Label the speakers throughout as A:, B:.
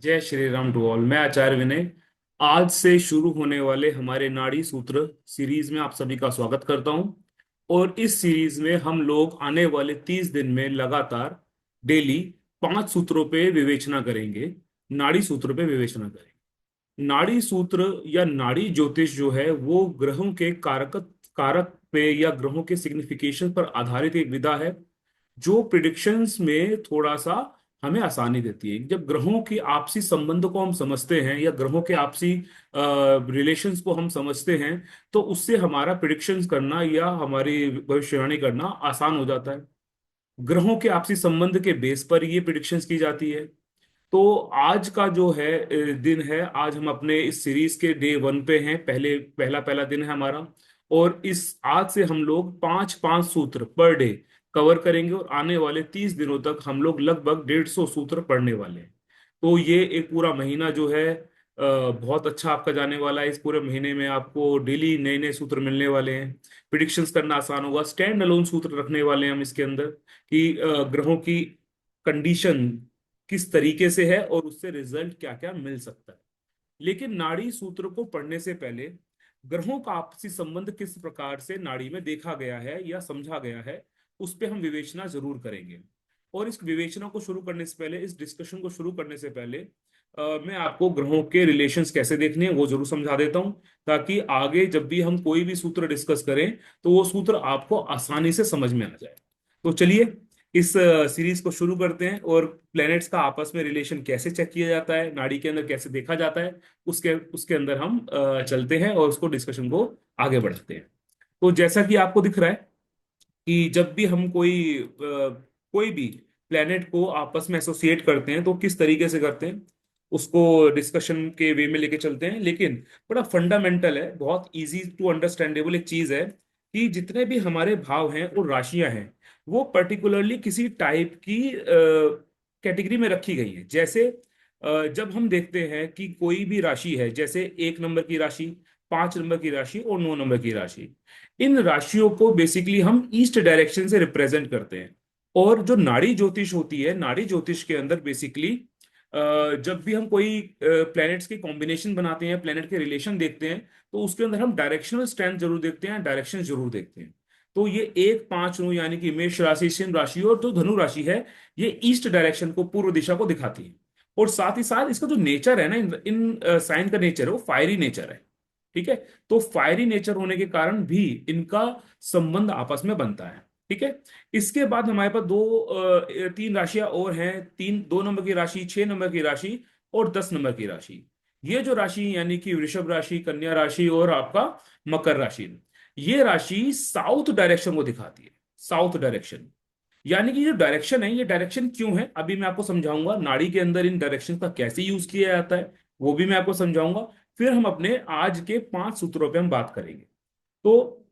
A: जय Shri Ram to all. मैं आचार्य विनय आज से शुरू होने वाले हमारे नाड़ी सूत्र सीरीज में आप सभी का स्वागत करता हूं। और इस सीरीज में हम लोग आने वाले 30 दिन में लगातार डेली 5 सूत्रों पे विवेचना करेंगे। नाड़ी सूत्र पे विवेचना करेंगे। नाड़ी सूत्र या नाड़ी ज्योतिष जो है वो ग्रहों के कारक पे या ग्रहों के सिग्निफिकेशन पर आधारित एक विधा है जो प्रिडिक्शंस में थोड़ा सा हमें आसानी देती है। जब ग्रहों की आपसी संबंध को हम समझते हैं या ग्रहों के आपसी रिलेशंस को हम समझते हैं तो उससे हमारा प्रिडिक्शंस करना या हमारी भविष्यवाणी करना आसान हो जाता है। ग्रहों के आपसी संबंध के बेस पर ये प्रिडिक्शंस की जाती है। तो आज का जो है दिन है, आज हम अपने इस सीरीज के डे 1 पे हैं। पहला पहला दिन है हमारा। और इस आज से हम लोग पांच पांच सूत्र पर डे कवर करेंगे और आने वाले 30 दिनों तक हम लोग लगभग 150 सूत्र पढ़ने वाले हैं। तो ये एक पूरा महीना जो है बहुत अच्छा आपका जाने वाला है। इस पूरे महीने में आपको डेली नए नए सूत्र मिलने वाले हैं। प्रिडिक्शंस करना आसान होगा। स्टैंड अलोन सूत्र रखने वाले हैं हम इसके अंदर कि ग्रहों की कंडीशन किस तरीके से है और उससे रिजल्ट क्या क्या मिल सकता है। लेकिन नाड़ी सूत्र को पढ़ने से पहले ग्रहों का आपसी संबंध किस प्रकार से नाड़ी में देखा गया है या समझा गया है उस पे हम विवेचना जरूर करेंगे। और इस विवेचना को शुरू करने से पहले, इस डिस्कशन को शुरू करने से पहले मैं आपको ग्रहों के रिलेशंस कैसे देखने हैं वो जरूर समझा देता हूं, ताकि आगे जब भी हम कोई भी सूत्र डिस्कस करें तो वो सूत्र आपको आसानी से समझ में आ जाए। तो चलिए इस सीरीज को शुरू करते हैं और प्लैनेट्स का आपस में रिलेशन कैसे चेक किया जाता है, नाड़ी के अंदर कैसे देखा जाता है, उसके उसके अंदर हम चलते हैं और उसको डिस्कशन को आगे बढ़ाते हैं। तो जैसा कि आपको दिख रहा है कि जब भी हम कोई भी प्लैनेट को आपस में एसोसिएट करते हैं तो किस तरीके से करते हैं उसको डिस्कशन के वे में लेके चलते हैं। लेकिन बड़ा फंडामेंटल है, बहुत इजी टू अंडरस्टैंडेबल एक चीज है कि जितने भी हमारे भाव हैं और राशियां हैं वो पर्टिकुलरली किसी टाइप की कैटेगरी में रखी गई है। जैसे जब हम देखते हैं कि कोई भी राशि है, जैसे 1 नंबर की राशि, 5 नंबर की राशि और 9 नंबर की राशि, इन राशियों को बेसिकली हम ईस्ट डायरेक्शन से रिप्रेजेंट करते हैं। और जो नाड़ी ज्योतिष होती है, नाड़ी ज्योतिष के अंदर बेसिकली जब भी हम कोई प्लैनेट्स के कॉम्बिनेशन बनाते हैं, प्लैनेट के रिलेशन देखते हैं, तो उसके अंदर हम डायरेक्शनल स्ट्रेंथ जरूर देखते हैं, डायरेक्शन जरूर देखते हैं। तो ये 1 5 9 यानी कि मेष राशि, सिंह राशि और जो धनु राशि है, ये ईस्ट डायरेक्शन को, पूर्व दिशा को दिखाती है। और साथ ही साथ इसका जो नेचर है ना, इन साइन का नेचर है वो फायरी नेचर है। ठीक है। तो फायरी नेचर होने के कारण भी इनका संबंध आपस में बनता है। ठीक है। इसके बाद हमारे पास तीन राशियां और हैं। 2 नंबर की राशि, 6 नंबर की राशि और 10 नंबर की राशि। ये जो राशि यानी कि वृषभ राशि, कन्या राशि और आपका मकर राशि, ये राशि साउथ डायरेक्शन को दिखाती है। साउथ डायरेक्शन यानी कि जो डायरेक्शन है, ये डायरेक्शन क्यों है अभी मैं आपको समझाऊंगा। नाड़ी के अंदर इन डायरेक्शन का कैसे यूज किया जाता है वो भी मैं आपको समझाऊंगा। फिर हम अपने आज के 5 सूत्रों पे हम बात करेंगे। तो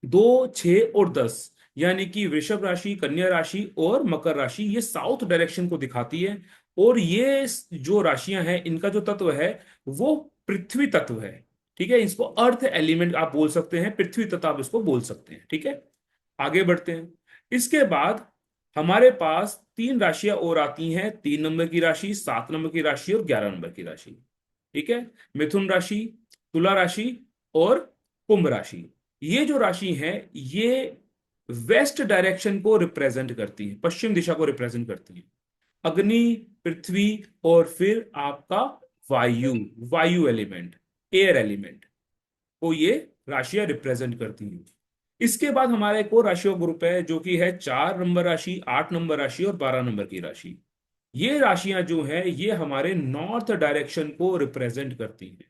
A: 2 6 और 10 यानी कि वृषभ राशि, कन्या राशि और मकर राशि, ये साउथ डायरेक्शन को दिखाती है। और ये जो राशियां हैं इनका जो तत्व है वो पृथ्वी तत्व है। ठीक है। इसको अर्थ एलिमेंट आप बोल सकते हैं, पृथ्वी तत्व आप इसको बोल सकते हैं। ठीक है। आगे बढ़ते हैं। इसके बाद हमारे पास 3 राशियां और आती हैं। 3 नंबर की राशि, 7 नंबर की राशि और 11 नंबर की राशि। ठीक है। मिथुन राशि, तुला राशि और कुंभ राशि। ये जो राशि है ये वेस्ट डायरेक्शन को रिप्रेजेंट करती है, पश्चिम दिशा को रिप्रेजेंट करती है। अग्नि, पृथ्वी और फिर आपका वायु, वायु एलिमेंट, एयर एलिमेंट को ये राशियां रिप्रेजेंट करती हैं। इसके बाद हमारा एक और राशियों ग्रुप है जो कि है 4 नंबर राशि, 8 नंबर राशि और 12 नंबर की राशि। ये राशियां जो है ये हमारे नॉर्थ डायरेक्शन को रिप्रेजेंट करती हैं।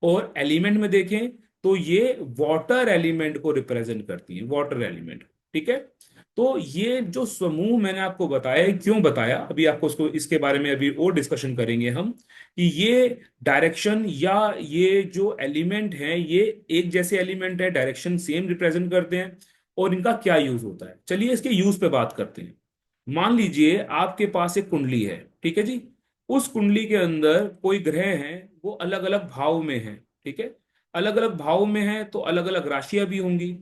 A: और एलिमेंट में देखें तो ये वाटर एलिमेंट को रिप्रेजेंट करती है, वाटर एलिमेंट। ठीक है। तो ये जो समूह मैंने आपको बताया, क्यों बताया अभी आपको, उसको इसके बारे में अभी और डिस्कशन करेंगे हम कि ये डायरेक्शन या ये जो एलिमेंट है ये एक जैसे एलिमेंट है, डायरेक्शन सेम रिप्रेजेंट करते हैं। और इनका क्या यूज होता है, चलिए इसके यूज पे बात करते हैं। मान लीजिए आपके पास एक कुंडली है। ठीक है जी। उस कुंडली के अंदर कोई ग्रह हैं, वो अलग अलग भाव में हैं। ठीक है। अलग अलग भाव में हैं तो अलग अलग राशियां भी होंगी।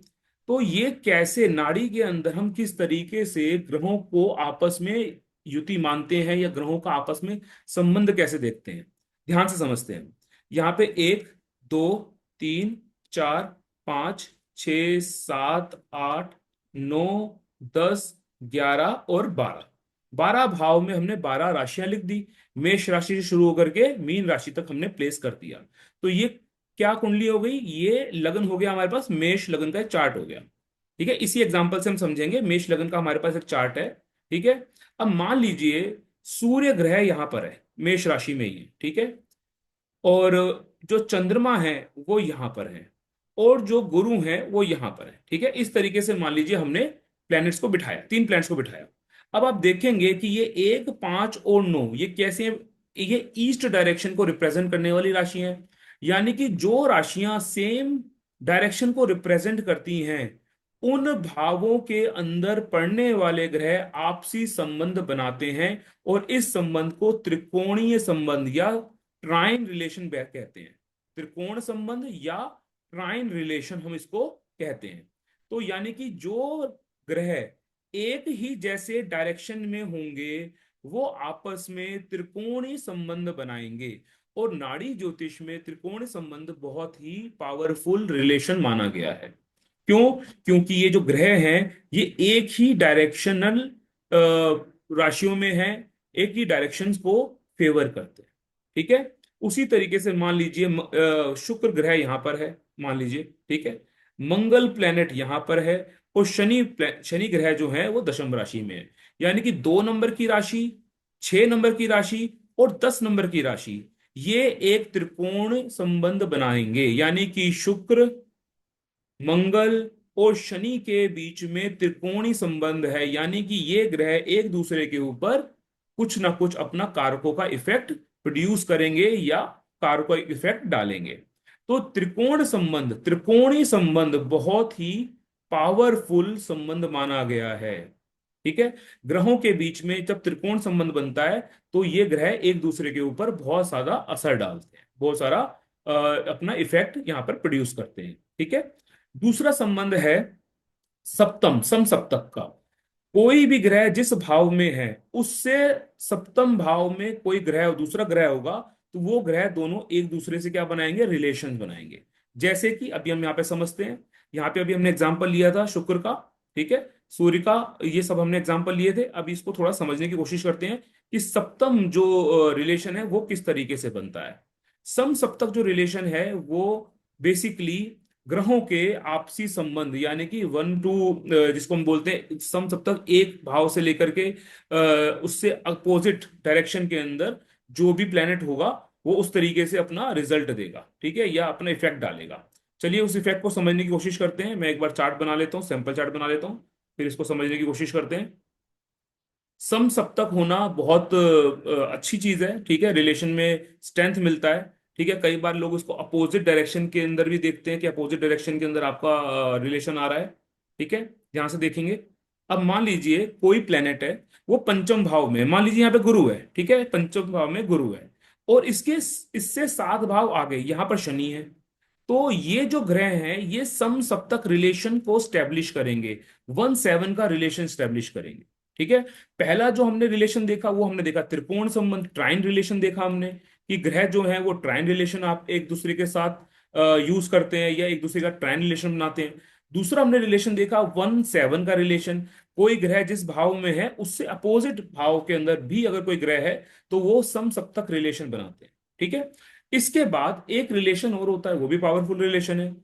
A: तो ये कैसे नाड़ी के अंदर हम किस तरीके से ग्रहों को आपस में युति मानते हैं या ग्रहों का आपस में संबंध कैसे देखते हैं, ध्यान से समझते हैं। यहाँ पे 1, 2, 3, 4, 5, 6, 7, 8, 9, 10, 11 और 12, 12 भाव में हमने 12 राशियां लिख दी। मेष राशि से शुरू होकर के मीन राशि तक हमने प्लेस कर दिया। तो ये क्या कुंडली हो गई, ये लगन हो गया हमारे पास, मेष लगन का चार्ट हो गया। ठीक है, इसी एग्जांपल से हम समझेंगे। मेष लगन का हमारे पास एक चार्ट है। ठीक है, अब मान लीजिए सूर्य ग्रह यहां पर है, मेष राशि में ही है। ठीक है, और जो चंद्रमा है वो यहां पर है, और जो गुरु है वो यहां पर है। ठीक है, इस तरीके से मान लीजिए हमने प्लैनेट्स को बिठाया, 3 प्लैनेट्स को बिठाया। अब आप देखेंगे कि ये 1, 5 और 9 ये कैसे हैं? ये ईस्ट डायरेक्शन को रिप्रेजेंट करने वाली राशि हैं। यानी कि जो राशियां सेम डायरेक्शन को रिप्रेजेंट करती हैं, उन भावों के अंदर पड़ने वाले ग्रह आपसी संबंध बनाते हैं, और इस संबंध को त्रिकोणीय संबंध या ट्राइन रिलेशन कहते हैं। त्रिकोण संबंध या ट्राइन रिलेशन हम इसको कहते हैं। तो यानी कि जो ग्रह एक ही जैसे डायरेक्शन में होंगे, वो आपस में त्रिकोणीय संबंध बनाएंगे। और नाड़ी ज्योतिष में त्रिकोण संबंध बहुत ही पावरफुल रिलेशन माना गया है। क्यों? क्योंकि ये जो ग्रह हैं, ये एक ही डायरेक्शनल राशियों में हैं, एक ही डायरेक्शंस को फेवर करते हैं। ठीक है, उसी तरीके से मान लीजिए शुक्र ग्रह यहां पर है, मान लीजिए। ठीक है, मंगल प्लेनेट यहां पर है, और शनि ग्रह जो है वो दशम राशि में है। यानी कि 2 नंबर की राशि, 6 नंबर की राशि और 10 नंबर की राशि, ये एक त्रिकोण संबंध बनाएंगे। यानी कि शुक्र, मंगल और शनि के बीच में त्रिकोणीय संबंध है। यानी कि ये ग्रह एक दूसरे के ऊपर कुछ ना कुछ अपना कारकों का इफेक्ट प्रोड्यूस करेंगे या कारकों का इफेक्ट डालेंगे। तो त्रिकोण संबंध, त्रिकोणीय संबंध बहुत ही पावरफुल संबंध माना गया है। ठीक है, ग्रहों के बीच में जब त्रिकोण संबंध बनता है, तो ये ग्रह एक दूसरे के ऊपर बहुत सारा असर डालते हैं, बहुत सारा अपना इफेक्ट यहाँ पर प्रोड्यूस करते हैं। ठीक है, दूसरा संबंध है सप्तम, सम सप्तक का। कोई भी ग्रह जिस भाव में है, उससे सप्तम भाव में कोई ग्रह दूसरा ग्रह होगा, तो वो ग्रह दोनों एक दूसरे से क्या बनाएंगे, रिलेशन बनाएंगे। जैसे कि अभी हम यहाँ पे समझते हैं। यहाँ पे अभी हमने एग्जांपल लिया था शुक्र का, ठीक है, सूर्य का, ये सब हमने एग्जांपल लिए थे। अभी इसको थोड़ा समझने की कोशिश करते हैं कि सप्तम जो रिलेशन है वो किस तरीके से बनता है। सम सप्तक जो रिलेशन है वो बेसिकली ग्रहों के आपसी संबंध, यानी कि 1 to जिसको हम बोलते हैं सम सप्तक, एक भाव से लेकर के उससे अपोजिट डायरेक्शन के अंदर जो भी प्लेनेट होगा, वो उस तरीके से अपना रिजल्ट देगा। ठीक है, या अपना इफेक्ट डालेगा। चलिए उस इफेक्ट को समझने की कोशिश करते हैं। मैं एक बार चार्ट बना लेता हूँ, सैंपल चार्ट बना लेता हूँ, फिर इसको समझने की कोशिश करते हैं। सम सप्तक होना बहुत अच्छी चीज है। ठीक है, रिलेशन में स्ट्रेंथ मिलता है। ठीक है, कई बार लोग उसको अपोजिट डायरेक्शन के अंदर भी देखते हैं कि अपोजिट डायरेक्शन के अंदर आपका रिलेशन आ रहा है। ठीक है, ध्यान से देखेंगे। अब मान लीजिए कोई प्लेनेट है, वो पंचम भाव में है। मान लीजिए यहाँ पे गुरु है। ठीक है, पंचम भाव में गुरु है, और इसके इससे 7 भाव आगे यहाँ पर शनि है। तो ये जो ग्रह हैं, ये सम सप्तक रिलेशन को स्टैब्लिश करेंगे, 1-7 का रिलेशन स्टैब्लिश करेंगे। ठीक है, पहला जो हमने रिलेशन देखा वो हमने देखा त्रिकोण संबंध, ट्राइन रिलेशन देखा हमने, कि ग्रह जो है वो ट्राइन रिलेशन आप एक दूसरे के साथ यूज करते हैं या एक दूसरे का ट्राइन रिलेशन बनाते हैं। दूसरा हमने रिलेशन देखा 1-7 का रिलेशन। कोई ग्रह जिस भाव में है, उससे अपोजिट भाव के अंदर भी अगर कोई ग्रह है, तो वो सम सप्तक रिलेशन बनाते हैं। ठीक है, इसके बाद एक रिलेशन और होता है, वो भी पावरफुल रिलेशन है,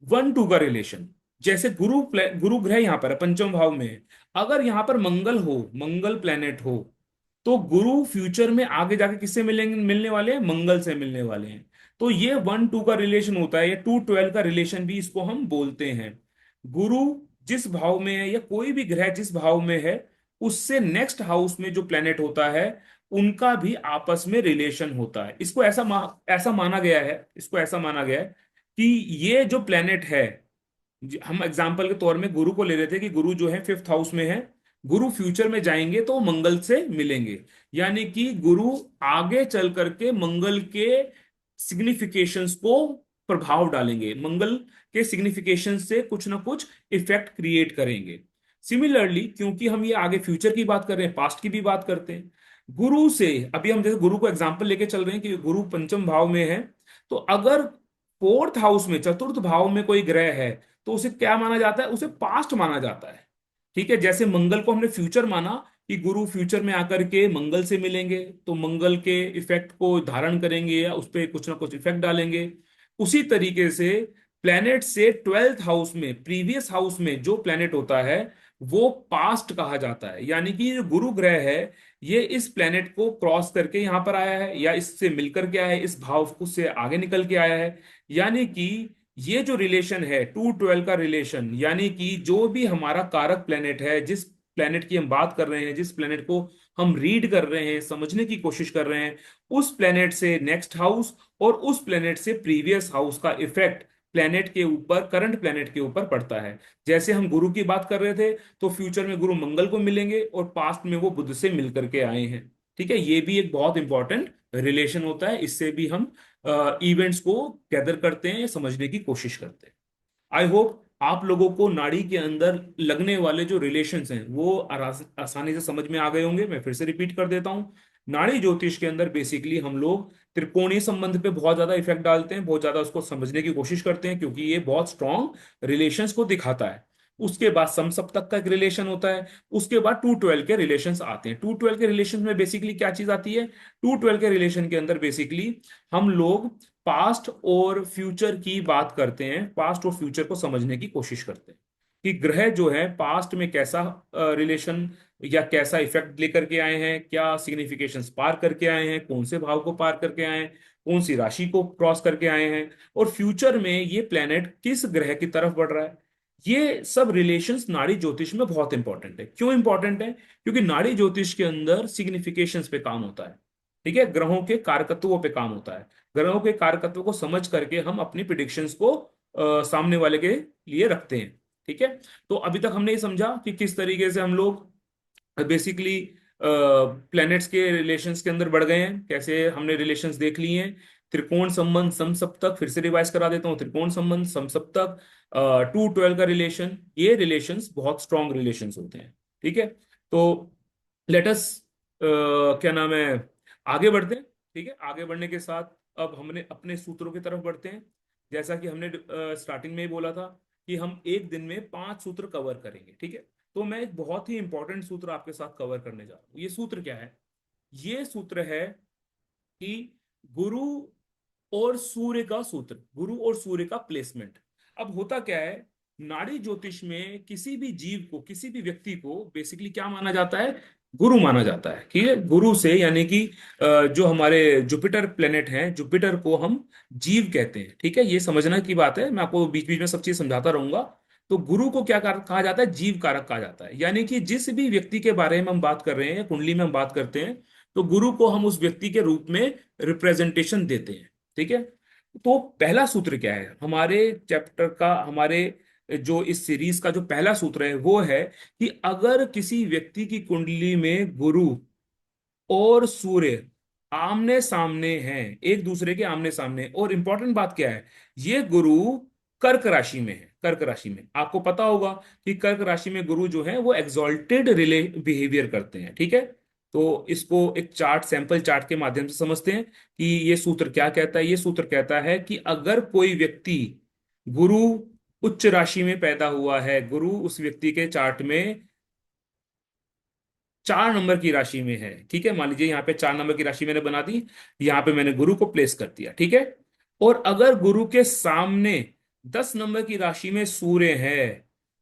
A: 1-2 का रिलेशन। जैसे गुरु ग्रह यहां पर है, पंचम भाव में है। अगर यहां पर मंगल हो, मंगल प्लेनेट हो, तो गुरु फ्यूचर में आगे जाके किससे मिलेंगे, मिलने वाले हैं, मंगल से मिलने वाले हैं। तो ये 1-2 का रिलेशन होता है, या 2-12 का रिलेशन भी इसको हम बोलते हैं। गुरु जिस भाव में है, या कोई भी ग्रह जिस भाव में है, उससे नेक्स्ट हाउस में जो प्लेनेट होता है, उनका भी आपस में रिलेशन होता है। इसको ऐसा माना गया है, इसको ऐसा माना गया है कि ये जो प्लेनेट है, हम एग्जाम्पल के तौर में गुरु को ले रहे थे कि गुरु जो है 5th हाउस में है। गुरु फ्यूचर में जाएंगे तो मंगल से मिलेंगे। यानी कि गुरु आगे चल करके मंगल के सिग्निफिकेशंस को प्रभाव डालेंगे, मंगल के सिग्निफिकेशन से कुछ ना कुछ इफेक्ट क्रिएट करेंगे। सिमिलरली, क्योंकि हम ये आगे फ्यूचर की बात कर रहे हैं, पास्ट की भी बात करते हैं, गुरु से, अभी हम जैसे गुरु को एग्जांपल लेके चल रहे हैं कि गुरु पंचम भाव में है, तो अगर फोर्थ हाउस में, चतुर्थ भाव में कोई ग्रह है, तो उसे क्या माना जाता है? उसे पास्ट माना जाता है। ठीक है, जैसे मंगल को हमने फ्यूचर माना कि गुरु फ्यूचर में आकर के मंगल से मिलेंगे, तो मंगल के इफेक्ट को धारण करेंगे या उस पर कुछ ना कुछ इफेक्ट डालेंगे। उसी तरीके से प्लेनेट से ट्वेल्थ हाउस में, प्रीवियस हाउस में जो प्लेनेट होता है, वो पास्ट कहा जाता है। यानी कि जो गुरु ग्रह है, ये इस प्लेनेट को क्रॉस करके यहां पर आया है, या इससे मिलकर के आया है, इस भाव को से आगे निकल के आया है। यानी कि ये जो रिलेशन है 212 का रिलेशन, यानी कि जो भी हमारा कारक प्लेनेट है, जिस प्लेनेट की हम बात कर रहे हैं, जिस प्लेनेट को हम रीड कर रहे हैं, समझने की कोशिश कर रहे हैं, उस प्लेनेट से नेक्स्ट हाउस और उस प्लेनेट से प्रीवियस हाउस का इफेक्ट प्लेनेट के ऊपर, करंट प्लेनेट के ऊपर पड़ता है। जैसे हम गुरु की बात कर रहे थे, तो फ्यूचर में गुरु मंगल को मिलेंगे और पास्ट में वो बुध से मिलकर के आए हैं। ठीक है, ये भी एक बहुत इंपॉर्टेंट रिलेशन होता है, इससे भी हम इवेंट्स को गैदर करते हैं, समझने की कोशिश करते हैं। आई होप आप लोगों को नाड़ी के अंदर लगने वाले जो रिलेशंस हैं वो आसानी से समझ में आ गए होंगे। मैं फिर से रिपीट कर देता हूं, नाड़ी ज्योतिष के अंदर बेसिकली हम लोग त्रिकोणीय संबंध पे बहुत ज्यादा इफेक्ट डालते हैं, बहुत ज्यादा उसको समझने की कोशिश करते हैं, क्योंकि ये बहुत स्ट्रांग रिलेशंस को दिखाता है। उसके बाद समसप्तक का एक रिलेशन होता है, उसके बाद 212 के रिलेशंस आते हैं। 212 के रिलेशन में बेसिकली क्या चीज आती है? 212 के रिलेशन के अंदर बेसिकली हम लोग पास्ट और फ्यूचर की बात करते हैं, पास्ट और फ्यूचर को समझने की कोशिश करते हैं कि ग्रह जो है पास्ट में कैसा रिलेशन या कैसा इफेक्ट लेकर के आए हैं, क्या सिग्निफिकेशंस पार करके आए हैं, कौन से भाव को पार करके आए हैं, कौन सी राशि को क्रॉस करके आए हैं, और फ्यूचर में ये प्लेनेट किस ग्रह की तरफ बढ़ रहा है। ये सब रिलेशंस नाड़ी ज्योतिष में बहुत इंपॉर्टेंट है। क्यों इंपॉर्टेंट है? क्योंकि नाड़ी ज्योतिष के अंदर सिग्निफिकेशंस पे काम होता है। ठीक है, ग्रहों के कारकत्वों पे काम होता है। ग्रहों के कारकत्वों को समझ करके हम अपनी प्रिडिक्शंस को सामने वाले के लिए रखते हैं। ठीक है, तो अभी तक हमने ये समझा कि किस तरीके से हम लोग बेसिकली प्लैनेट्स के रिलेशंस के अंदर बढ़ गए हैं, कैसे हमने रिलेशंस देख लिए हैं। त्रिकोण संबंध, समसप्तक, फिर से रिवाइज करा देता हूँ, त्रिकोण संबंध, समसप्तक, 212 का रिलेशन, ये रिलेशंस बहुत स्ट्रॉन्ग रिलेशंस होते हैं। ठीक है, तो लेटस क्या नाम है, आगे बढ़ते हैं। ठीक है, आगे बढ़ने के साथ अब हमने अपने सूत्रों की तरफ बढ़ते हैं। जैसा कि हमने स्टार्टिंग में ही बोला था कि हम एक दिन में 5 सूत्र कवर करेंगे। ठीक है, तो मैं एक बहुत ही इंपॉर्टेंट सूत्र आपके साथ कवर करने जा रहा हूं। ये सूत्र क्या है? ये सूत्र है कि गुरु और सूर्य का सूत्र, गुरु और सूर्य का प्लेसमेंट। अब होता क्या है, नाड़ी ज्योतिष में किसी भी जीव को, किसी भी व्यक्ति को बेसिकली क्या माना जाता है? गुरु माना जाता है। ठीक है, गुरु से यानी कि जो हमारे जुपिटर प्लेनेट हैं, जुपिटर को हम जीव कहते हैं। ठीक है, ये समझना की बात है, मैं आपको बीच बीच में सब चीज समझाता रहूंगा। तो गुरु को क्या कहा जाता है? जीव कारक कहा जाता है। यानी कि जिस भी व्यक्ति के बारे में हम बात कर रहे हैं, कुंडली में हम बात करते हैं, तो गुरु को हम उस व्यक्ति के रूप में रिप्रेजेंटेशन देते हैं। ठीक है, तो पहला सूत्र क्या है हमारे चैप्टर का, हमारे जो इस सीरीज का जो पहला सूत्र है वो है कि अगर किसी व्यक्ति की कुंडली में गुरु और सूर्य आमने सामने हैं, एक दूसरे के आमने सामने, और इंपॉर्टेंट बात क्या है, ये गुरु कर्क राशि में है। कर्क राशि में आपको पता होगा कि कर्क राशि में गुरु जो है वो एग्जॉल्टेड रिले बिहेवियर करते हैं। ठीक है, तो इसको एक चार्ट, सैंपल चार्ट के माध्यम से समझते हैं कि ये सूत्र क्या कहता है। ये सूत्र कहता है कि अगर कोई व्यक्ति गुरु उच्च राशि में पैदा हुआ है, गुरु उस व्यक्ति के चार्ट में 4 नंबर की राशि में है, ठीक है, मान लीजिए यहाँ पे 4 नंबर की राशि मैंने बना दी, यहाँ पे मैंने गुरु को प्लेस कर दिया। ठीक है, और अगर गुरु के सामने 10 नंबर की राशि में सूर्य है,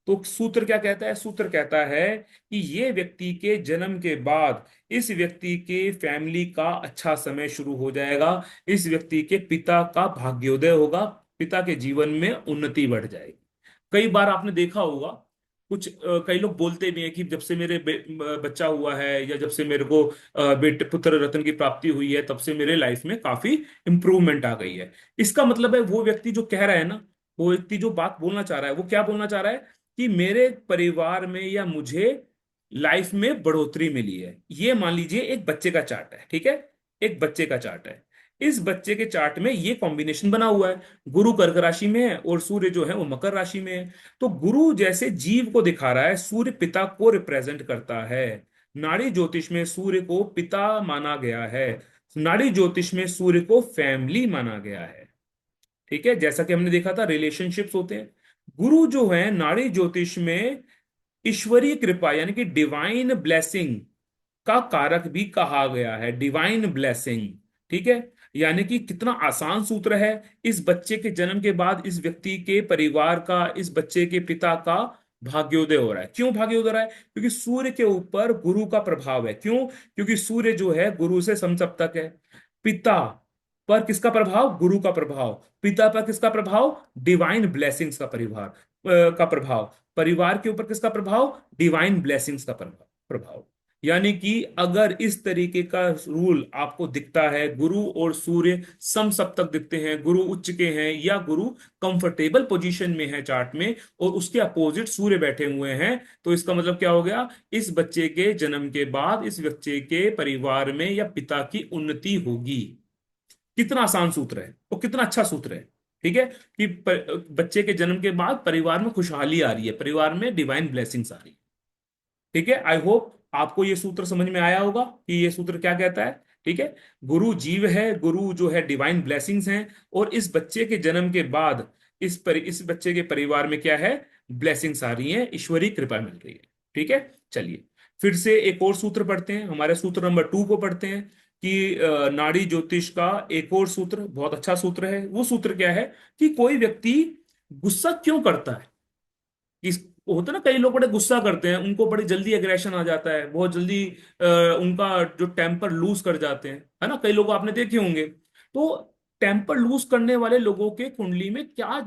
A: तो सूत्र क्या कहता है? सूत्र कहता है कि ये व्यक्ति के जन्म के बाद इस व्यक्ति के फैमिली का अच्छा समय शुरू हो जाएगा, इस व्यक्ति के पिता का भाग्योदय होगा, पिता के जीवन में उन्नति बढ़ जाएगी। कई बार आपने देखा होगा, कुछ कई लोग बोलते भी हैं कि जब से मेरे बच्चा हुआ है, या जब से मेरे को बेटे पुत्र रत्न की प्राप्ति हुई है, तब से मेरे लाइफ में काफी इंप्रूवमेंट आ गई है। इसका मतलब है वो व्यक्ति जो कह रहा है ना, वो व्यक्ति जो बात बोलना चाह रहा है, वो क्या बोलना चाह रहा है कि मेरे परिवार में या मुझे लाइफ में बढ़ोतरी मिली है। ये मान लीजिए एक बच्चे का चार्ट है। ठीक है, एक बच्चे का चार्ट है। इस बच्चे के चार्ट में ये कॉम्बिनेशन बना हुआ है, गुरु कर्क राशि में है और सूर्य जो है वो मकर राशि में है। तो गुरु जैसे जीव को दिखा रहा है, सूर्य पिता को रिप्रेजेंट करता है। नाड़ी ज्योतिष में सूर्य को पिता माना गया है, नाड़ी ज्योतिष में सूर्य को फैमिली माना गया है। ठीक है, जैसा कि हमने देखा था रिलेशनशिप्स होते हैं। गुरु जो है नाड़ी ज्योतिष में ईश्वरीय कृपा यानी कि डिवाइन ब्लेसिंग का कारक भी कहा गया है, डिवाइन ब्लेसिंग। ठीक है, यानी कि कितना आसान सूत्र है। इस बच्चे के जन्म के बाद इस व्यक्ति के परिवार का, इस बच्चे के पिता का भाग्योदय हो रहा है। क्यों भाग्योदय हो रहा है? क्योंकि सूर्य के ऊपर गुरु का प्रभाव है। क्यों? क्योंकि सूर्य जो है गुरु से समसप्तक है। पिता पर किसका प्रभाव? गुरु का प्रभाव। पिता पर किसका प्रभाव? डिवाइन ब्लेसिंग्स का परिवार का प्रभाव। परिवार के ऊपर किसका प्रभाव? डिवाइन ब्लेसिंग्स का प्रभाव। यानी कि अगर इस तरीके का रूल आपको दिखता है, गुरु और सूर्य समसप्तक दिखते हैं, गुरु उच्च के हैं या गुरु कंफर्टेबल पोजीशन में है चार्ट में, और उसके अपोजिट सूर्य बैठे हुए हैं, तो इसका मतलब क्या हो गया? इस बच्चे के जन्म के बाद इस बच्चे के परिवार में या पिता की उन्नति होगी। कितना आसान सूत्र है और कितना अच्छा सूत्र है। ठीक है, कि बच्चे के जन्म के बाद परिवार में खुशहाली आ रही है, परिवार में डिवाइन ब्लेसिंग्स आ रही है। ठीक है, आई होप आपको ये सूत्र समझ में आया होगा कि ये सूत्र क्या कहता है। ठीक है, गुरु जीव है, गुरु जो है डिवाइन ब्लेसिंग्स हैं, और इस बच्चे के जन्म के बाद इस बच्चे के परिवार में क्या है? ब्लेसिंग्स आ रही हैं, ईश्वरीय कृपा मिल रही है। ठीक है, चलिए फिर से एक और सूत्र पढ़ते हैं, हमारे सूत्र नंबर 2 को पढ़ते हैं कि नाड़ी ज्योतिष का एक और सूत्र बहुत अच्छा सूत्र है। वो सूत्र क्या है कि कोई व्यक्ति गुस्सा क्यों करता है? इस होता है ना, कई लोग बड़े गुस्सा करते हैं, उनको बड़ी जल्दी एग्रेशन आ जाता है, बहुत जल्दी उनका जो टेम्पर लूज कर जाते हैं, है ना, कई लोग आपने देखे होंगे। तो टेम्पर लूज करने वाले लोगों के कुंडली में क्या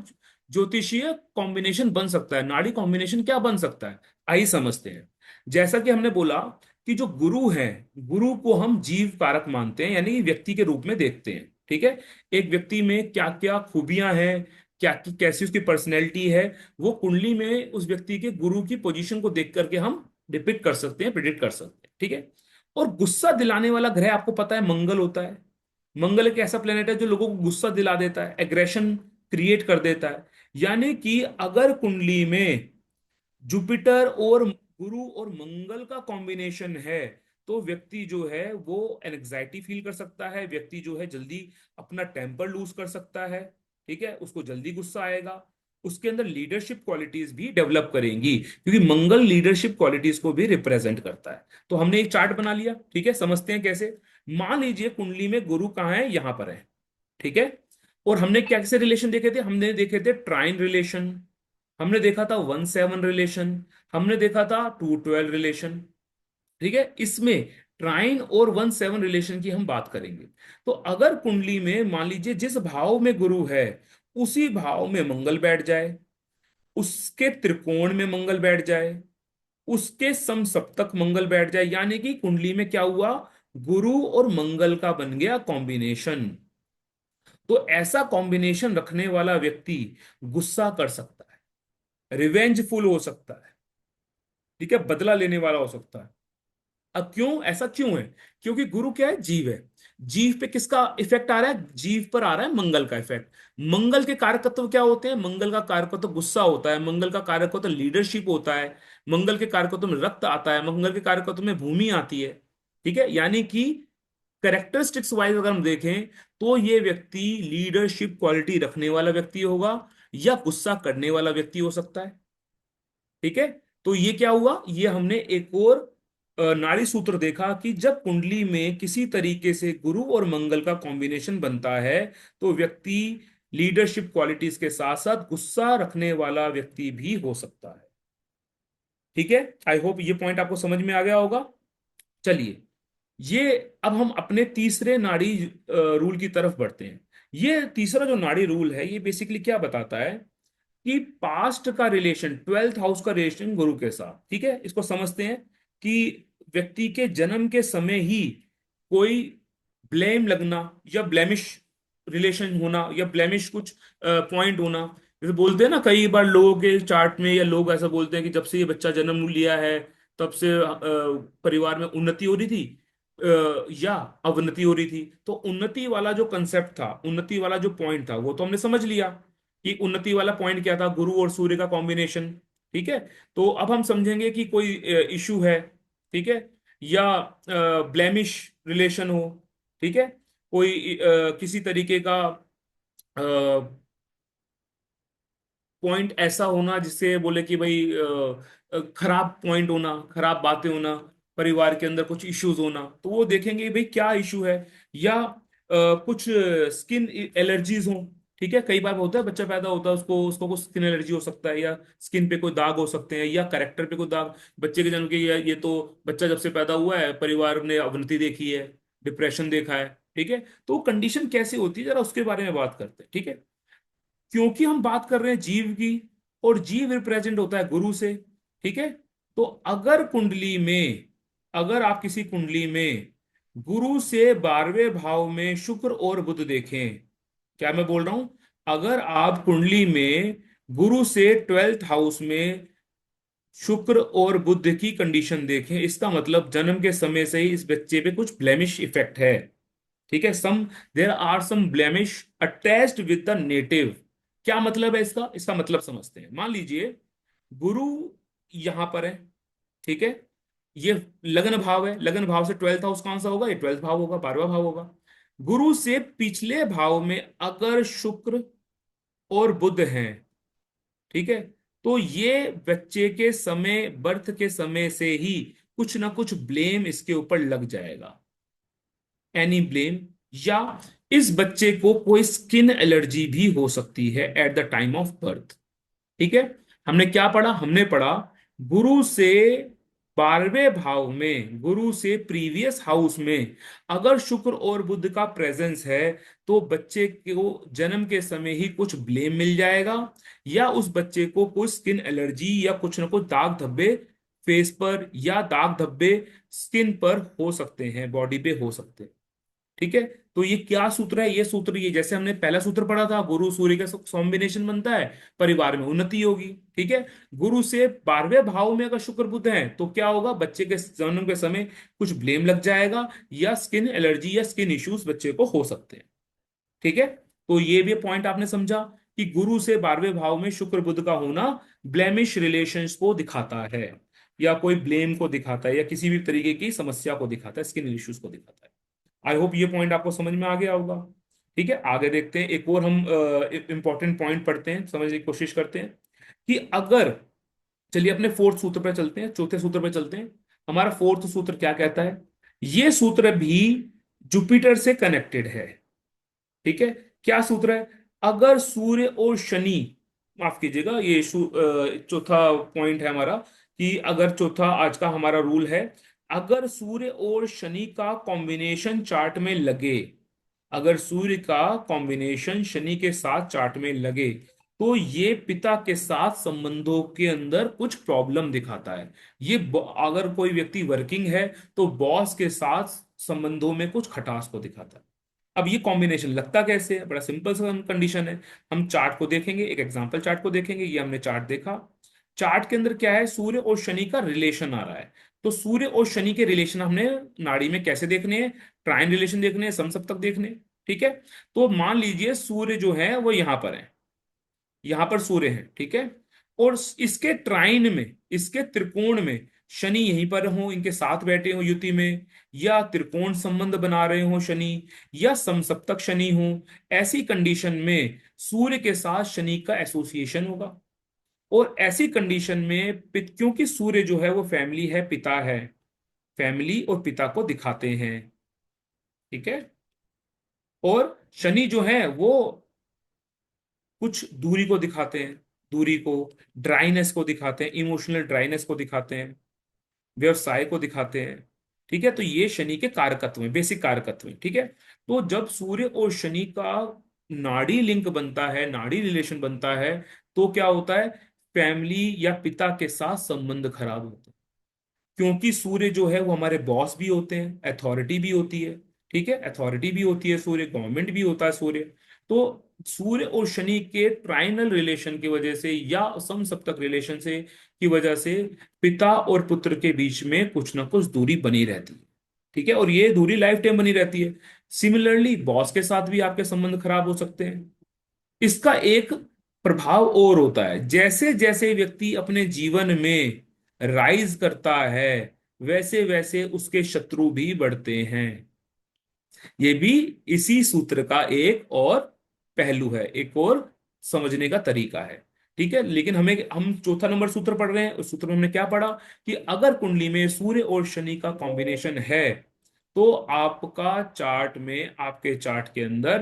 A: ज्योतिषीय कॉम्बिनेशन बन सकता है, नाड़ी कॉम्बिनेशन क्या बन सकता है? आइए समझते हैं। जैसा कि हमने बोला कि जो गुरु है, गुरु को हम जीव कारक मानते हैं, यानी व्यक्ति के रूप में देखते हैं। ठीक है, एक व्यक्ति में क्या क्या खूबियां हैं, क्या कैसी उसकी पर्सनैलिटी है, वो कुंडली में उस व्यक्ति के गुरु की पोजीशन को देख करके हम डिपिक्ट कर सकते हैं, प्रिडिक्ट कर सकते हैं। ठीक है, और गुस्सा दिलाने वाला ग्रह आपको पता है मंगल होता है। मंगल एक ऐसा प्लेनेट है जो लोगों को गुस्सा दिला देता है, एग्रेशन क्रिएट कर देता है। यानी कि अगर कुंडली में जुपिटर और गुरु और मंगल का कॉम्बिनेशन है, तो व्यक्ति जो है वो एंजाइटी फील कर सकता है, व्यक्ति जो है जल्दी अपना टेम्पर लूज कर सकता है। ठीक है, उसको जल्दी गुस्सा आएगा, उसके अंदर लीडरशिप क्वालिटीज भी डेवलप करेंगी, क्योंकि मंगल लीडरशिप क्वालिटीज को भी रिप्रेजेंट करता है। तो हमने एक चार्ट बना लिया। ठीक है, समझते हैं कैसे। मान लीजिए कुंडली में गुरु कहाँ है? यहां पर है। ठीक है, और हमने कैसे रिलेशन देखे थे? हमने देखे थे ट्राइन रिलेशन, हमने देखा था 1-7 रिलेशन, हमने देखा था 2-12 रिलेशन। ठीक है, इसमें ट्राइन और 1-7 रिलेशन की हम बात करेंगे। तो अगर कुंडली में मान लीजिए जिस भाव में गुरु है उसी भाव में मंगल बैठ जाए, उसके त्रिकोण में मंगल बैठ जाए, उसके समसप्तक मंगल बैठ जाए, यानी कि कुंडली में क्या हुआ? गुरु और मंगल का बन गया कॉम्बिनेशन। तो ऐसा कॉम्बिनेशन रखने वाला व्यक्ति गुस्सा कर सकता है, रिवेंजफुल हो सकता है। ठीक है, बदला लेने वाला हो सकता है। अब क्यों ऐसा क्यों है? क्योंकि गुरु क्या है? जीव है। जीव पे किसका इफेक्ट आ रहा है? जीव पर आ रहा है मंगल का इफेक्ट। मंगल के कारक तत्व क्या होते हैं? मंगल का कारक तत्व गुस्सा होता है, मंगल का कारक तत्व लीडरशिप होता है, मंगल के कारक तत्व में रक्त आता है, मंगल के कारक तत्व में भूमि आती है। ठीक है, यानी कि करेक्टरिस्टिक्स वाइज अगर हम देखें तो ये व्यक्ति लीडरशिप क्वालिटी रखने वाला व्यक्ति होगा या गुस्सा करने वाला व्यक्ति हो सकता है। ठीक है, तो ये क्या हुआ? ये हमने एक और नाड़ी सूत्र देखा कि जब कुंडली में किसी तरीके से गुरु और मंगल का कॉम्बिनेशन बनता है, तो व्यक्ति लीडरशिप क्वालिटीज के साथ साथ गुस्सा रखने वाला व्यक्ति भी हो सकता है। ठीक है, आई होप ये पॉइंट आपको समझ में आ गया होगा। चलिए, ये अब हम अपने तीसरे नाड़ी रूल की तरफ बढ़ते हैं। ये तीसरा जो नाड़ी रूल है, ये बेसिकली क्या बताता है कि पास्ट का रिलेशन, 12th हाउस का रिलेशन गुरु के साथ। ठीक है, इसको समझते हैं कि व्यक्ति के जन्म के समय ही कोई ब्लेम लगना या ब्लेमिश रिलेशन होना या ब्लेमिश कुछ पॉइंट होना। जैसे बोलते हैं ना, कई बार लोगों के चार्ट में या लोग ऐसा बोलते हैं कि जब से ये बच्चा जन्म लिया है तब से परिवार में उन्नति हो रही थी, या अवनति हो रही थी। तो उन्नति वाला जो कंसेप्ट था, उन्नति वाला जो पॉइंट था, वो तो हमने समझ लिया कि उन्नति वाला पॉइंट क्या था, गुरु और सूर्य का कॉम्बिनेशन। ठीक है। तो अब हम समझेंगे कि कोई इशू है, ठीक है, या ब्लेमिश रिलेशन हो, ठीक है, कोई किसी तरीके का पॉइंट ऐसा होना जिससे बोले कि भाई खराब पॉइंट होना, खराब बातें होना, परिवार के अंदर कुछ इश्यूज होना, तो वो देखेंगे भाई क्या इशू है। या कुछ स्किन एलर्जीज हो। ठीक है, कई बार होता है बच्चा पैदा होता है, उसको उसको कुछ स्किन एलर्जी हो सकता है, या स्किन पे कोई दाग हो सकते हैं, या करेक्टर पे कोई दाग बच्चे के जन्म के। ये तो बच्चा जब से पैदा हुआ है, परिवार ने अवनति देखी है, डिप्रेशन देखा है। ठीक है। तो कंडीशन कैसे होती है, जरा उसके बारे में बात करते हैं। ठीक है। क्योंकि हम बात कर रहे हैं जीव की, और जीव रिप्रेजेंट होता है गुरु से। ठीक है। तो अगर कुंडली में, अगर आप किसी कुंडली में गुरु से 12वें भाव में शुक्र और बुध देखें, क्या मैं बोल रहा हूं, अगर आप कुंडली में गुरु से 12th हाउस में शुक्र और बुध की कंडीशन देखें, इसका मतलब जन्म के समय से ही इस बच्चे पे कुछ ब्लेमिश इफेक्ट है। ठीक है, some there are some blemish attached with the native. क्या मतलब है इसका, इसका मतलब समझते हैं। मान लीजिए गुरु यहां पर है, ठीक है, ये लगन भाव है, लगन भाव से 12th हाउस कौन सा होगा, ये 12th भाव होगा, 12वां भाव होगा। गुरु से पिछले भाव में अगर शुक्र और बुध हैं, ठीक है, तो ये बच्चे के समय, बर्थ के समय से ही कुछ ना कुछ ब्लेम इसके ऊपर लग जाएगा, एनी ब्लेम। या इस बच्चे को कोई स्किन एलर्जी भी हो सकती है at the time of birth. ठीक है। हमने क्या पढ़ा, हमने पढ़ा गुरु से 12वें भाव में, गुरु से प्रीवियस हाउस में अगर शुक्र और बुध का प्रेजेंस है, तो बच्चे को जन्म के समय ही कुछ ब्लेम मिल जाएगा, या उस बच्चे को कुछ स्किन एलर्जी या कुछ ना कुछ दाग धब्बे फेस पर, या दाग धब्बे स्किन पर हो सकते हैं, बॉडी पे हो सकते हैं। ठीक है। तो ये क्या सूत्र है, ये सूत्र, ये जैसे हमने पहला सूत्र पढ़ा था, गुरु सूर्य का कॉम्बिनेशन बनता है, परिवार में उन्नति होगी। ठीक है। गुरु से 12वें भाव में अगर शुक्र बुध है, तो क्या होगा, बच्चे के जन्म के समय कुछ ब्लेम लग जाएगा, या स्किन एलर्जी या स्किन इश्यूज बच्चे को हो सकते हैं। ठीक है। तो ये भी पॉइंट आपने समझा कि गुरु से 12वें भाव में शुक्र बुध का होना ब्लेमिश रिलेशंस को दिखाता है, या कोई ब्लेम को दिखाता है, या किसी भी तरीके की समस्या को दिखाता है, स्किन इश्यूज को दिखाता है। आई होप ये पॉइंट आपको समझ में आ गया होगा। ठीक है, आगे देखते हैं, एक और हम इंपॉर्टेंट पॉइंट पढ़ते हैं, समझने की कोशिश करते हैं कि अगर, चलिए अपने फोर्थ सूत्र पे चलते हैं, चौथे सूत्र पे चलते हैं। हमारा फोर्थ सूत्र क्या कहता है, ये सूत्र भी जुपिटर से कनेक्टेड है। ठीक है। क्या सूत्र है, अगर सूर्य और शनि, माफ कीजिएगा, ये चौथा पॉइंट है हमारा, कि अगर चौथा आज का हमारा रूल है, अगर सूर्य और शनि का कॉम्बिनेशन चार्ट में लगे, अगर सूर्य का कॉम्बिनेशन शनि के साथ चार्ट में लगे, तो ये पिता के साथ संबंधों के अंदर कुछ प्रॉब्लम दिखाता है। ये अगर कोई व्यक्ति वर्किंग है, तो बॉस के साथ संबंधों में कुछ खटास को दिखाता है। अब ये कॉम्बिनेशन लगता कैसे है, बड़ा सिंपल सा कंडीशन है। हम चार्ट को देखेंगे, एक एग्जांपल चार्ट को देखेंगे, ये हमने चार्ट देखा। चार्ट के अंदर क्या है, सूर्य और शनि का रिलेशन आ रहा है। तो सूर्य और शनि के रिलेशन हमने नाड़ी में कैसे देखने हैं, ट्राइन रिलेशन देखने हैं, समसप्तक देखने हैं। ठीक है। तो मान लीजिए सूर्य जो है वो यहां पर है, यहां पर सूर्य है, ठीक है, और इसके ट्राइन में, इसके त्रिकोण में शनि यहीं पर हो, इनके साथ बैठे हो युति में, या त्रिकोण संबंध बना रहे हो शनि, या समसप्तक शनि हो, ऐसी कंडीशन में सूर्य के साथ शनि का एसोसिएशन होगा। और ऐसी कंडीशन में क्योंकि सूर्य जो है वो फैमिली है, पिता है, फैमिली और पिता को दिखाते हैं। ठीक है। और शनि जो है वो कुछ दूरी को दिखाते हैं, दूरी को, ड्राइनेस को दिखाते हैं, इमोशनल ड्राइनेस को दिखाते हैं, व्यवसाय को दिखाते हैं। ठीक है। तो ये शनि के कारकत्व हैं, बेसिक कारकत्व हैं। ठीक है। तो जब सूर्य और शनि का नाड़ी लिंक बनता है, नाड़ी रिलेशन बनता है, तो क्या होता है, फैमिली या पिता के साथ संबंध खराब होते हैं। क्योंकि सूर्य जो है वो हमारे बॉस भी होते हैं, अथॉरिटी भी होती है। ठीक है, अथॉरिटी भी होती है सूर्य, गवर्नमेंट भी होता है सूर्य। तो सूर्य और शनि के ट्राइनल रिलेशन की वजह से, या समसप्तक रिलेशन से की वजह से, पिता और पुत्र के बीच में कुछ ना कुछ दूरी बनी रहती है। ठीक है, और ये दूरी लाइफ टाइम बनी रहती है। सिमिलरली बॉस के साथ भी आपके संबंध खराब हो सकते हैं। इसका एक प्रभाव और होता है, जैसे जैसे व्यक्ति अपने जीवन में राइज करता है, वैसे वैसे उसके शत्रु भी बढ़ते हैं। ये भी इसी सूत्र का एक और पहलू है, एक और समझने का तरीका है। ठीक है, लेकिन हम चौथा नंबर सूत्र पढ़ रहे हैं। उस सूत्र में हमने क्या पढ़ा कि अगर कुंडली में सूर्य और शनि का कॉम्बिनेशन है, तो आपका चार्ट में, आपके चार्ट के अंदर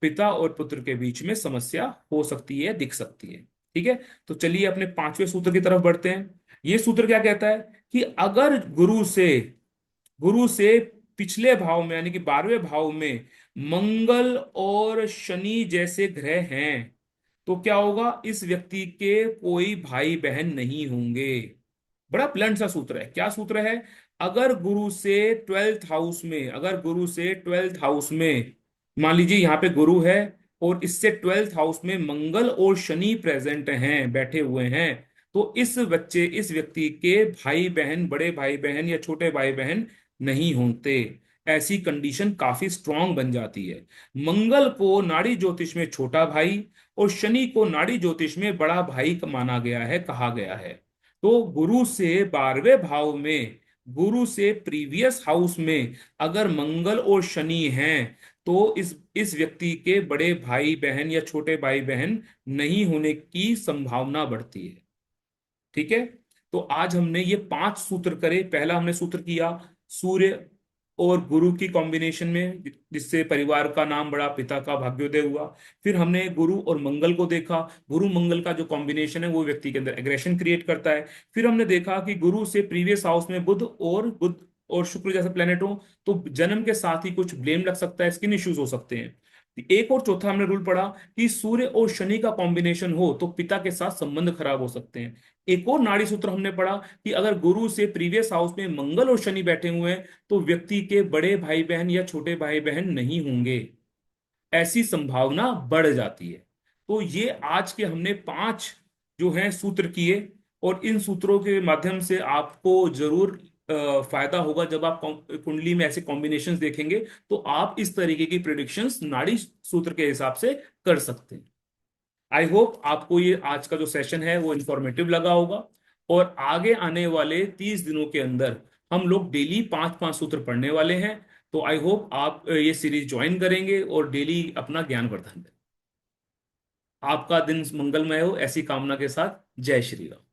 A: पिता और पुत्र के बीच में समस्या हो सकती है, दिख सकती है। ठीक है, तो चलिए अपने पांचवें सूत्र की तरफ बढ़ते हैं। ये सूत्र क्या कहता है कि अगर गुरु से पिछले भाव में यानी कि 12वें भाव में मंगल और शनि जैसे ग्रह हैं, तो क्या होगा, इस व्यक्ति के कोई भाई बहन नहीं होंगे। बड़ा प्लंट सा सूत्र है। क्या सूत्र है? अगर गुरु से ट्वेल्थ हाउस में, मान लीजिए यहां पे गुरु है और इससे ट्वेल्थ हाउस में मंगल और शनि प्रेजेंट हैं, बैठे हुए हैं, तो इस व्यक्ति के भाई बहन, बड़े भाई बहन या छोटे भाई बहन नहीं होते। ऐसी कंडीशन काफी स्ट्रांग बन जाती है। मंगल को नाड़ी ज्योतिष में छोटा भाई और शनि को नाड़ी ज्योतिष में बड़ा भाई माना गया है, कहा गया है। तो गुरु से 12वें भाव में, गुरु से प्रीवियस हाउस में अगर मंगल और शनि हैं, तो इस व्यक्ति के बड़े भाई बहन या छोटे भाई बहन नहीं होने की संभावना बढ़ती है। ठीक है, तो आज हमने ये 5 सूत्र करे। पहला हमने सूत्र किया सूर्य और गुरु की कॉम्बिनेशन में, जिससे परिवार का नाम बड़ा, पिता का भाग्योदय हुआ। फिर हमने गुरु और मंगल को देखा। गुरु मंगल का जो कॉम्बिनेशन है वो व्यक्ति के अंदर एग्रेशन क्रिएट करता है। फिर हमने देखा कि गुरु से प्रीवियस हाउस में बुध और शुक्र जैसे प्लेनेट हो, तो जन्म के साथ ही कुछ ब्लेम लग सकता है, स्किन इश्यूज हो सकते हैं। एक और चौथा हमने रूल पढ़ा कि सूर्य और शनि का कॉम्बिनेशन हो तो पिता के साथ संबंध खराब हो सकते हैं। एक और नाड़ी सूत्र हमने पढ़ा कि अगर गुरु से प्रीवियस हाउस में मंगल और शनि बैठे हुए हैं, तो व्यक्ति के बड़े भाई बहन या छोटे भाई बहन नहीं होंगे, ऐसी संभावना बढ़ जाती है। तो ये आज के हमने 5 जो हैं सूत्र किए, और इन सूत्रों के माध्यम से आपको जरूर फायदा होगा। जब आप कुंडली में ऐसे कॉम्बिनेशंस देखेंगे, तो आप इस तरीके की प्रिडिक्शंस नाड़ी सूत्र के हिसाब से कर सकते हैं। आई होप आपको ये आज का जो सेशन है वो इंफॉर्मेटिव लगा होगा, और आगे आने वाले 30 दिनों के अंदर हम लोग डेली 5-5 सूत्र पढ़ने वाले हैं। तो आई होप आप ये सीरीज ज्वाइन करेंगे और डेली अपना ज्ञान वर्धन करें। आपका दिन मंगलमय हो, ऐसी कामना के साथ, जय श्री राम।